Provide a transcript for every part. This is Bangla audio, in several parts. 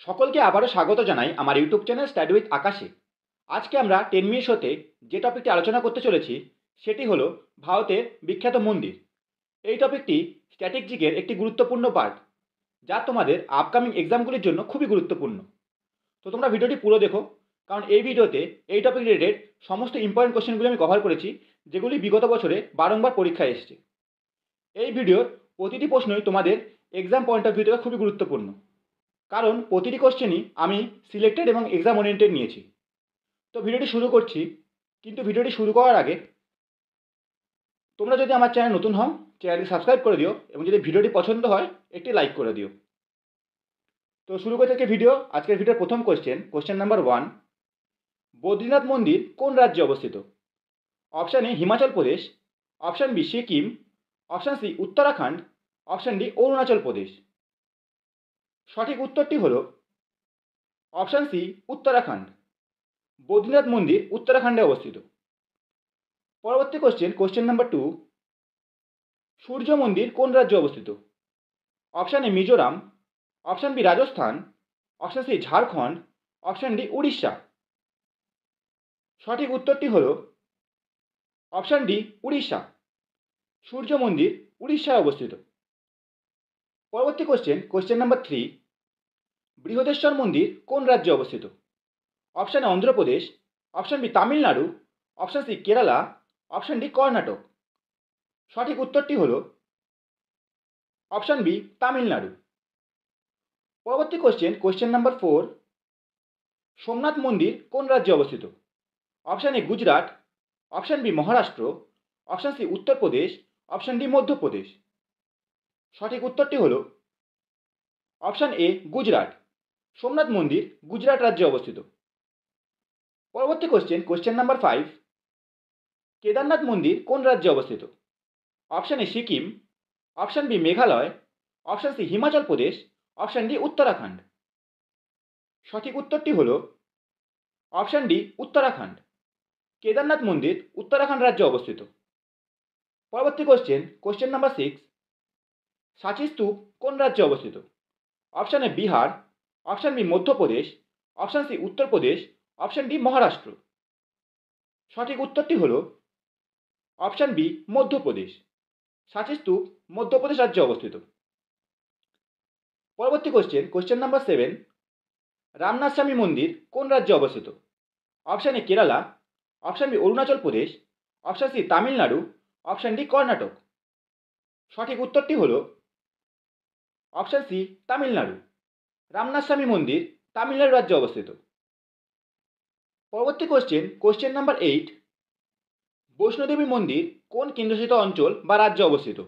সকলকে আবারও স্বাগত জানাই আমার ইউটিউব চ্যানেল স্টাডি উইথ আকাশে। আজকে আমরা 10 মিনিট শোতে যে টপিকটি আলোচনা করতে চলেছি সেটি হলো ভারতের বিখ্যাত মন্দির। এই টপিকটি স্ট্র্যাটেজিকের একটি গুরুত্বপূর্ণ পার্ট, যা তোমাদের আপকামিং এক্সামগুলির জন্য খুবই গুরুত্বপূর্ণ। তো তোমরা ভিডিওটি পুরো দেখো, কারণ এই ভিডিওতে এই টপিক রিলেটেড সমস্ত ইম্পর্টেন্ট কোশ্চেনগুলি আমি কভার করেছি, যেগুলি বিগত বছরে বারংবার পরীক্ষায় এসেছে। এই ভিডিওর প্রতিটি প্রশ্নই তোমাদের এক্সাম পয়েন্ট অফ ভিউ থেকে খুবই গুরুত্বপূর্ণ, কারণ প্রতিটি কোশ্চেনই আমি সিলেক্টেড এবং এক্সাম ওরিয়েন্টেড নিয়েছি। তো ভিডিওটি শুরু করছি, কিন্তু ভিডিওটি শুরু করার আগে তোমরা যদি আমার চ্যানেল নতুন হও, চ্যানেলটি সাবস্ক্রাইব করে দিও এবং যদি ভিডিওটি পছন্দ হয় একটি লাইক করে দিও। তো শুরু করতে থেকে ভিডিও, আজকের ভিডিওর প্রথম কোশ্চেন নাম্বার 1, বদ্রীনাথ মন্দির কোন রাজ্যে অবস্থিত? Option A Himachal Pradesh, option B Sikkim, option C Uttarakhand, option D Arunachal Pradesh. সঠিক উত্তরটি হলো অপশান সি উত্তরাখণ্ড। বদ্রীনাথ মন্দির উত্তরাখণ্ডে অবস্থিত। পরবর্তী কোশ্চেন নাম্বার 2, সূর্য মন্দির কোন রাজ্যে অবস্থিত? Option A Mizoram, option B Rajasthan, option C Jharkhand, option D Orissa. সঠিক উত্তরটি হল অপশান ডি উড়িষ্যা। সূর্য মন্দির উড়িষ্যায় অবস্থিত। পরবর্তী কোশ্চেন নাম্বার 3, বৃহদেশ্বর মন্দির কোন রাজ্যে অবস্থিত? Option A Andhra Pradesh, option B Tamil Nadu, option C Kerala, option D Karnataka. সঠিক উত্তরটি হল অপশান বি তামিলনাড়ু। পরবর্তী কোশ্চেন নাম্বার 4, সোমনাথ মন্দির কোন রাজ্যে অবস্থিত? Option A Gujarat, option B Maharashtra, option C Uttar Pradesh, option D Madhya Pradesh. সঠিক উত্তরটি হল অপশান এ গুজরাট। সোমনাথ মন্দির গুজরাট রাজ্যে অবস্থিত। পরবর্তী কোশ্চেন নাম্বার 5, কেদারনাথ মন্দির কোন রাজ্যে অবস্থিত? Option A Sikkim, option B Meghalaya, option C Himachal Pradesh, option D Uttarakhand. সঠিক উত্তরটি হল অপশান ডি উত্তরাখণ্ড। কেদারনাথ মন্দির উত্তরাখণ্ড রাজ্যে অবস্থিত। পরবর্তী কোশ্চেন নাম্বার 6, সাঁচি স্তূপ কোন রাজ্যে অবস্থিত? Option A Bihar, option B Madhya Pradesh, option C Uttar Pradesh, option D Maharashtra. সঠিক উত্তরটি হল অপশান বি মধ্যপ্রদেশ। সাঁচি স্তূপ মধ্যপ্রদেশ রাজ্যে অবস্থিত। পরবর্তী কোশ্চেন নাম্বার 7, রামনাথ স্বামী মন্দির কোন রাজ্যে অবস্থিত? Option A Kerala, option B Arunachal Pradesh, option C Tamil Nadu, option D Karnataka. সঠিক উত্তরটি হল অপশান সি তামিলনাড়ু। রামনাথ স্বামী মন্দির তামিলনাড়ু রাজ্যে অবস্থিত। পরবর্তী কোশ্চেন নাম্বার 8, বৈষ্ণোদেবী মন্দির কোন কেন্দ্রশাসিত অঞ্চল বা রাজ্যে অবস্থিত?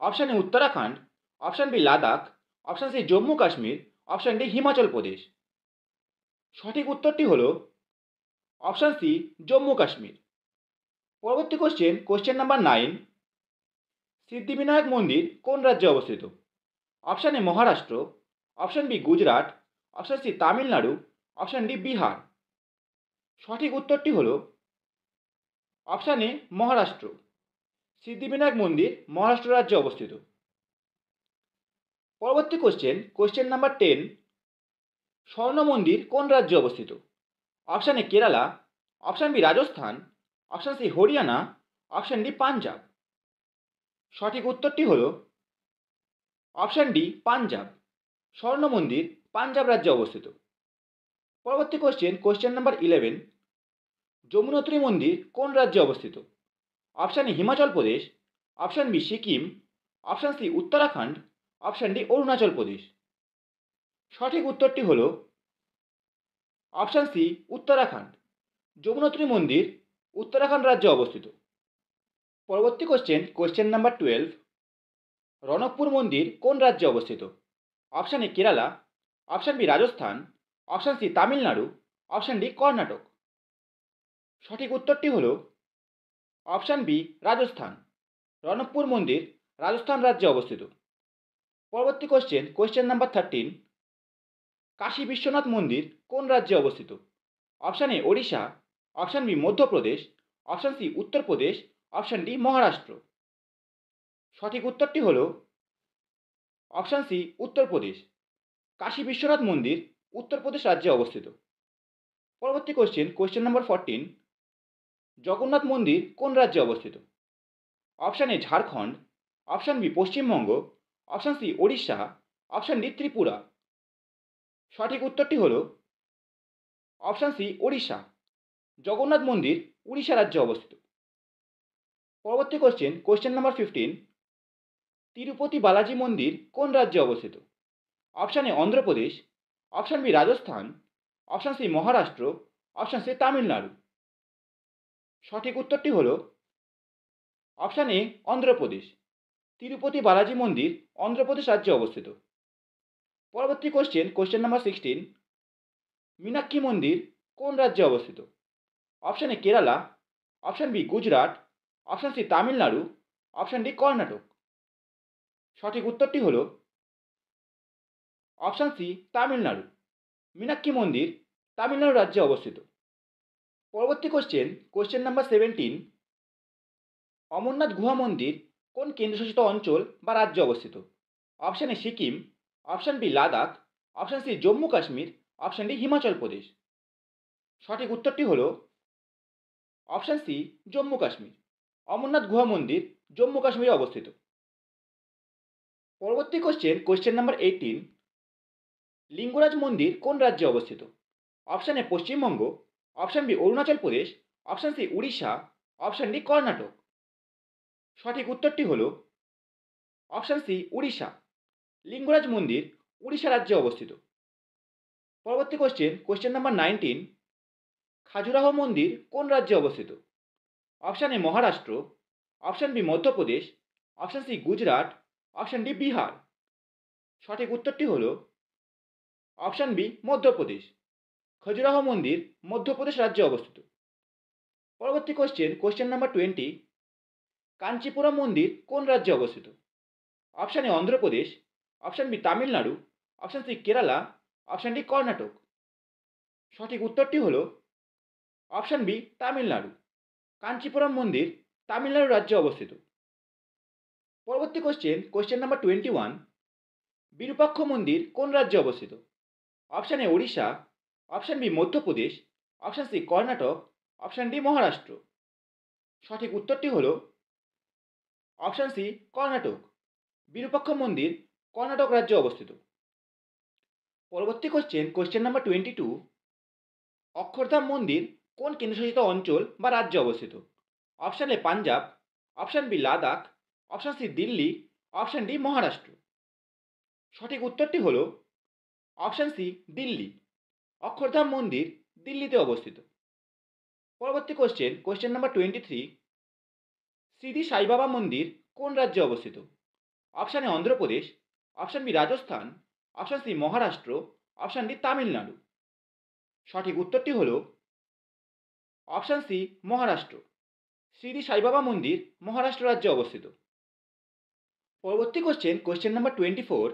Option A Uttarakhand, option B Ladakh, option C Jammu Kashmir, option D Himachal Pradesh. সঠিক উত্তরটি হল অপশান সি জম্মু কাশ্মীর। পরবর্তী কোশ্চেন নাম্বার 9, সিদ্ধিবিনায়ক মন্দির কোন রাজ্যে অবস্থিত? Option A Maharashtra, option B Gujarat, option C Tamil Nadu, option D Bihar. সঠিক উত্তরটি হল অপশান এ মহারাষ্ট্র। সিদ্ধিবিনায়ক মন্দির মহারাষ্ট্র রাজ্যে অবস্থিত। পরবর্তী কোশ্চেন নাম্বার 10, স্বর্ণ মন্দির কোন রাজ্যে অবস্থিত? Option A Kerala, option B Rajasthan, option C Haryana, option D Punjab. সঠিক উত্তরটি হল অপশান ডি পাঞ্জাব। স্বর্ণ মন্দির পাঞ্জাব রাজ্যে অবস্থিত। পরবর্তী কোশ্চেন নাম্বার 11, যমুনোত্রী মন্দির কোন রাজ্যে অবস্থিত? Option A Himachal Pradesh, option B Sikkim, option C Uttarakhand, option D Arunachal Pradesh. সঠিক উত্তরটি হল অপশান সি উত্তরাখণ্ড। যমুনোত্রী মন্দির উত্তরাখণ্ড রাজ্যে অবস্থিত। পরবর্তী কোশ্চেন নাম্বার 12, রনকপুর মন্দির কোন রাজ্যে অবস্থিত? Option A Kerala, option B Rajasthan, option C Tamil Nadu, option D Karnataka. সঠিক উত্তরটি হল অপশান বি রাজস্থান। রনকপুর মন্দির রাজস্থান রাজ্যে অবস্থিত। পরবর্তী কোশ্চেন নাম্বার 13, কাশী বিশ্বনাথ মন্দির কোন রাজ্যে অবস্থিত? Option A Odisha, option B Madhya Pradesh, option C Uttar Pradesh, option D Maharashtra. সঠিক উত্তরটি হল অপশান সি উত্তরপ্রদেশ। কাশী বিশ্বনাথ মন্দির উত্তরপ্রদেশ রাজ্যে অবস্থিত। পরবর্তী কোশ্চেন নাম্বার 14, জগন্নাথ মন্দির কোন রাজ্যে অবস্থিত? Option A Jharkhand, option B Paschimbanga, option C Odisha, option D Tripura. সঠিক উত্তরটি হল অপশান সি ওড়িশা। জগন্নাথ মন্দির উড়িষ্যা রাজ্যে অবস্থিত। পরবর্তী কোশ্চেন নাম্বার 15, তিরুপতি বালাজি মন্দির কোন রাজ্যে অবস্থিত? Option A Andhra Pradesh, option B Rajasthan, option C Maharashtra, option C Tamil Nadu. সঠিক উত্তরটি হল অপশান এ অন্ধ্রপ্রদেশ। তিরুপতি বালাজি মন্দির অন্ধ্রপ্রদেশ রাজ্যে অবস্থিত। পরবর্তী কোশ্চেন নাম্বার 16, মীনাক্ষী মন্দির কোন রাজ্যে অবস্থিত? Option A Kerala, option B Gujarat, option C Tamil Nadu, option D Karnataka. সঠিক উত্তরটি হল অপশান সি তামিলনাড়ু। মীনাক্ষী মন্দির তামিলনাড়ু রাজ্যে অবস্থিত। পরবর্তী কোশ্চেন নাম্বার 17, অমরনাথ গুহা মন্দির কোন কেন্দ্রশাসিত অঞ্চল বা রাজ্যে অবস্থিত? Option A Sikkim, option B Ladakh, option C Jammu Kashmir, option D Himachal Pradesh. সঠিক উত্তরটি হল অপশান সি জম্মু কাশ্মীর। অমরনাথ গুহা মন্দির জম্মু কাশ্মীরে অবস্থিত। পরবর্তী কোশ্চেন নাম্বার 18, লিঙ্গরাজ মন্দির কোন রাজ্যে অবস্থিত? Option A Paschimbanga, option B Arunachal Pradesh, option C Orissa, option D Karnataka. সঠিক উত্তরটি হল অপশান সি উড়িষ্যা। লিঙ্গরাজ মন্দির উড়িষ্যা রাজ্যে অবস্থিত। পরবর্তী কোশ্চেন নাম্বার 19, খাজুরাহো মন্দির কোন রাজ্যে অবস্থিত? Option A Maharashtra, option B Madhya Pradesh, option C Gujarat, option D Bihar. সঠিক উত্তরটি হল অপশান বি মধ্যপ্রদেশ। খাজুরাহো মন্দির মধ্যপ্রদেশ রাজ্যে অবস্থিত। পরবর্তী কোশ্চেন নাম্বার 20, কাঞ্চিপুরম মন্দির কোন রাজ্যে অবস্থিত? Option A Andhra Pradesh, option B Tamil Nadu, option C Kerala, option D Karnataka. সঠিক উত্তরটি হল অপশান বি তামিলনাড়ু। কাঞ্চিপুরম মন্দির তামিলনাড়ু রাজ্যে অবস্থিত। পরবর্তী কোশ্চেন নাম্বার 21, বিরূপাক্ষ মন্দির কোন রাজ্যে অবস্থিত? Option A Odisha, option B Madhya Pradesh, option C Karnataka, option D Maharashtra. সঠিক উত্তরটি হল অপশান সি কর্ণাটক। বিরূপাক্ষ মন্দির কর্ণাটক রাজ্যে অবস্থিত। পরবর্তী কোশ্চেন নাম্বার 22, অক্ষরধাম মন্দির কোন কেন্দ্রশাসিত অঞ্চল বা রাজ্যে অবস্থিত? Option A Punjab, option B Ladakh, option C Delhi, option D Maharashtra. সঠিক উত্তরটি হল অপশান সি দিল্লি। অক্ষরধাম মন্দির দিল্লিতে অবস্থিত। পরবর্তী কোশ্চেন নাম্বার 23, শিরডি সাইবাবা মন্দির কোন রাজ্যে অবস্থিত? Option A Andhra Pradesh, option B Rajasthan, option C Maharashtra, option D Tamil Nadu. সঠিক উত্তরটি হল অপশান সি মহারাষ্ট্র। শিরডি সাইবাবা মন্দির মহারাষ্ট্র রাজ্যে অবস্থিত। পরবর্তী কোশ্চেন নাম্বার 24,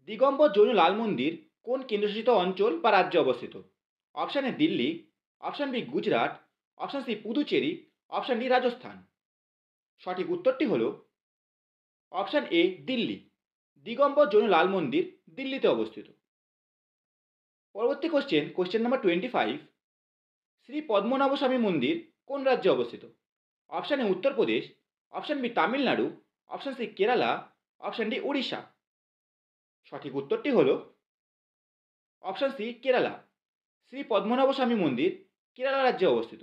দিগম্বর জৈন লাল মন্দির কোন কেন্দ্রশাসিত অঞ্চল বা রাজ্যে অবস্থিত? Option A Delhi, option B Gujarat, option C Puducherry, option D Rajasthan. সঠিক উত্তরটি হল অপশান এ দিল্লি। দিগম্বর জৈন লাল মন্দির দিল্লিতে অবস্থিত। পরবর্তী কোশ্চেন নাম্বার 25, শ্রী পদ্মনাভ স্বামী মন্দির কোন রাজ্যে অবস্থিত? Option A Uttar Pradesh, option B Tamil Nadu, option C Kerala, option D Orissa. সঠিক উত্তরটি হল অপশান সি কেরালা। শ্রী পদ্মনাভ স্বামী মন্দির কেরালা রাজ্যে অবস্থিত।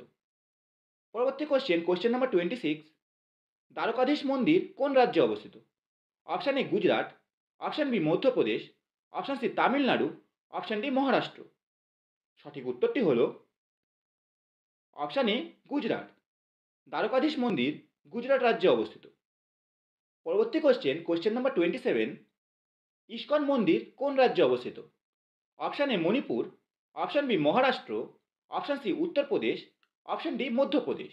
পরবর্তী কোশ্চেন নাম্বার 26, দ্বারকাধীশ মন্দির কোন রাজ্যে অবস্থিত? Option A Gujarat, option B Madhya Pradesh, option C Tamil Nadu, option D Maharashtra. সঠিক উত্তরটি হল অপশান এ গুজরাট। দ্বারকাধীশ মন্দির গুজরাট রাজ্যে অবস্থিত। পরবর্তী কোশ্চেন নাম্বার 27, ইস্কন মন্দির কোন রাজ্যে অবস্থিত? Option A Manipur, option B Maharashtra, option C Uttar Pradesh, option D Madhya Pradesh.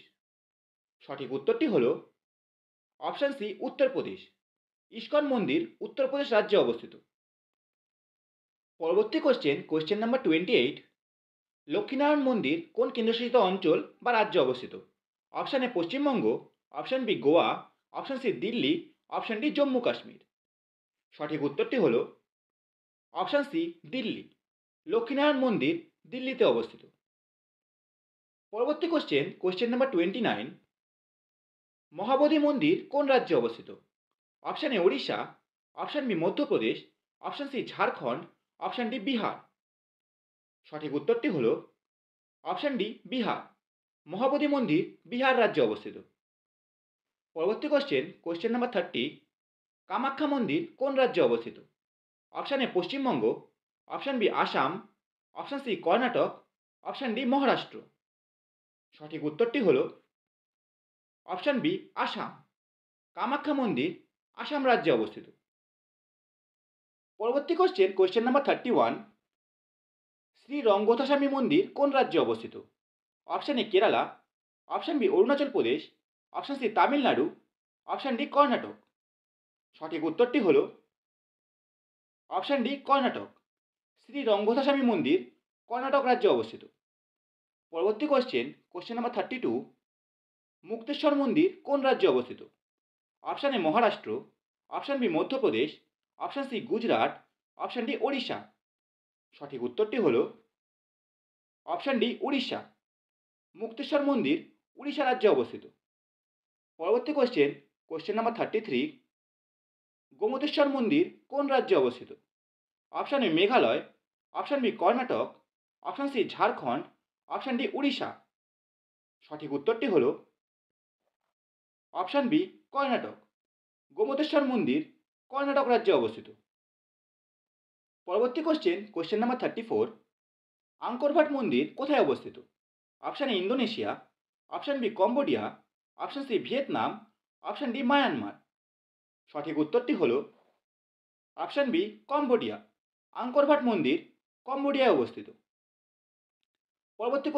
সঠিক উত্তরটি হল অপশান সি উত্তরপ্রদেশ। ইস্কন মন্দির উত্তরপ্রদেশ রাজ্যে অবস্থিত। পরবর্তী কোশ্চেন নাম্বার 28, লক্ষ্মীনারায়ণ মন্দির কোন কেন্দ্রশাসিত অঞ্চল বা রাজ্যে অবস্থিত? Option A Paschimbanga, option B Goa, option C Delhi, option D Jammu Kashmir. সঠিক উত্তরটি হল অপশান সি দিল্লি। লক্ষ্মীনারায়ণ মন্দির দিল্লিতে অবস্থিত। পরবর্তী কোশ্চেন নাম্বার 29, মহাবোধি মন্দির কোন রাজ্যে অবস্থিত? Option A Orissa, option B Madhya Pradesh, option C Jharkhand, option D Bihar. সঠিক উত্তরটি হল অপশান ডি বিহার। মহাবোধি মন্দির বিহার রাজ্যে অবস্থিত। পরবর্তী কোশ্চেন নাম্বার 30, কামাখ্যা মন্দির কোন রাজ্যে অবস্থিত? Option A Paschimbanga, option B Assam, option C Karnataka, option D Maharashtra. সঠিক উত্তরটি হল অপশান বি আসাম। কামাখ্যা মন্দির আসাম রাজ্যে অবস্থিত। পরবর্তী কোশ্চেন নাম্বার 31, শ্রী রঙ্গনাথস্বামী মন্দির কোন রাজ্যে অবস্থিত? Option A Kerala, option B Arunachal Pradesh, option C Tamil Nadu, option D Karnataka. সঠিক উত্তরটি হল অপশান ডি কর্ণাটক। শ্রী রঙ্গনাথস্বামী মন্দির কর্ণাটক রাজ্যে অবস্থিত। পরবর্তী কোশ্চেন নাম্বার 32, মুক্তেশ্বর মন্দির কোন রাজ্যে অবস্থিত? Option A Maharashtra, option B Madhya Pradesh, option C Gujarat, option D Odisha. সঠিক উত্তরটি হল অপশান ডি উড়িষ্যা। মুক্তেশ্বর মন্দির উড়িষ্যা রাজ্যে অবস্থিত। পরবর্তী কোশ্চেন নাম্বার 33, গোমতেশ্বর মন্দির কোন রাজ্যে অবস্থিত? Option A Meghalaya, option B Karnataka, option C Jharkhand, option D Orissa. সঠিক উত্তরটি হল অপশান বি কর্ণাটক। গোমতেশ্বর মন্দির কর্ণাটক রাজ্যে অবস্থিত। পরবর্তী কোশ্চেন নাম্বার 34, আঙ্করভাট মন্দির কোথায় অবস্থিত? Option A Indonesia, option B Cambodia, option C Vietnam, option D Myanmar. সঠিক উত্তরটি হল অপশান বি কম্বোডিয়া। আঙ্করভাট মন্দির কম্বোডিয়ায় অবস্থিত। পরবর্তী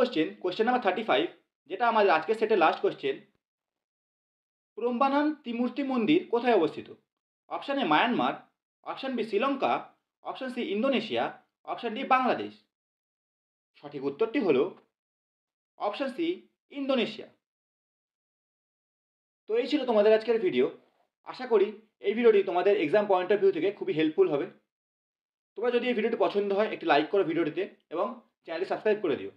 কোশ্চেন নাম্বার 35, যেটা আমাদের আজকের সেটের লাস্ট কোশ্চেন, প্রম্বানান ত্রিমূর্তি মন্দির কোথায় অবস্থিত? Option A Myanmar, option B Sri Lanka, option C Indonesia, option D Bangladesh. সঠিক উত্তরটি হল অপশান সি ইন্দোনেশিয়া। তো এই ছিল তোমাদের আজকের ভিডিও। আশা করি এই ভিডিওটি তোমাদের এক্সাম পয়েন্ট অফ ভিউ থেকে খুবই হেল্পফুল হবে। তোমরা যদি এই ভিডিওটি পছন্দ হয় একটি লাইক করো ভিডিওটিতে এবং চ্যানেলটি সাবস্ক্রাইব করে দিও।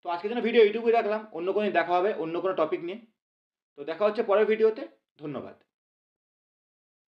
তো আজকের জন্য ভিডিও এইটুকুই রাখলাম। অন্য কোনো দিন দেখা হবে অন্য কোনো টপিক নিয়ে। তো দেখা হচ্ছে পরের ভিডিওতে। ধন্যবাদ।